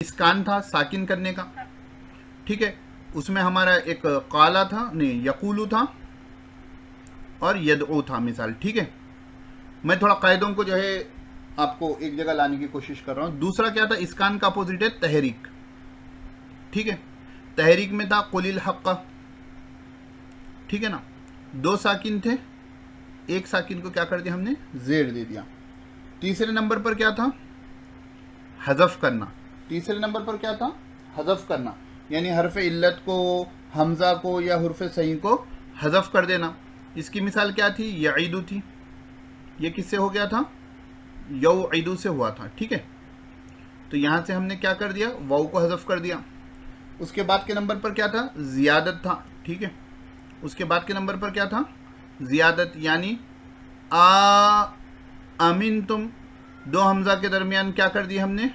इसकान था साकिन करने का, ठीक है। उसमें हमारा एक काला था, नहीं यकूलू था, और यदऊ था मिसाल, ठीक है। मैं थोड़ा कायदों को जो है आपको एक जगह लाने की कोशिश कर रहा हूँ। दूसरा क्या था, इसकान का अपोजिट है तहरीक, ठीक है। तहरीक में था कुलिल हक्का, ठीक है ना। दो साकिन थे, एक साकिन को क्या कर दिया हमने, जेर दे दिया। तीसरे नंबर पर क्या था, हज़फ करना। तीसरे नंबर पर क्या था, हज़फ करना, यानी हरफ इल्लत को, हमज़ा को या हुर्फ सही को हज़फ कर देना। इसकी मिसाल क्या थी, यईदु थी। ये किससे हो गया था, यौईदु से हुआ था, ठीक है। तो यहां से हमने क्या कर दिया, वाउ को हज़फ कर दिया। उसके बाद के नंबर पर क्या था, ज़ियादत था, ठीक है। उसके बाद के नंबर पर क्या था, ज़ियादत, यानी आ अमीन तुम, दो हमज़ा के दरमियान क्या कर दिया हमने,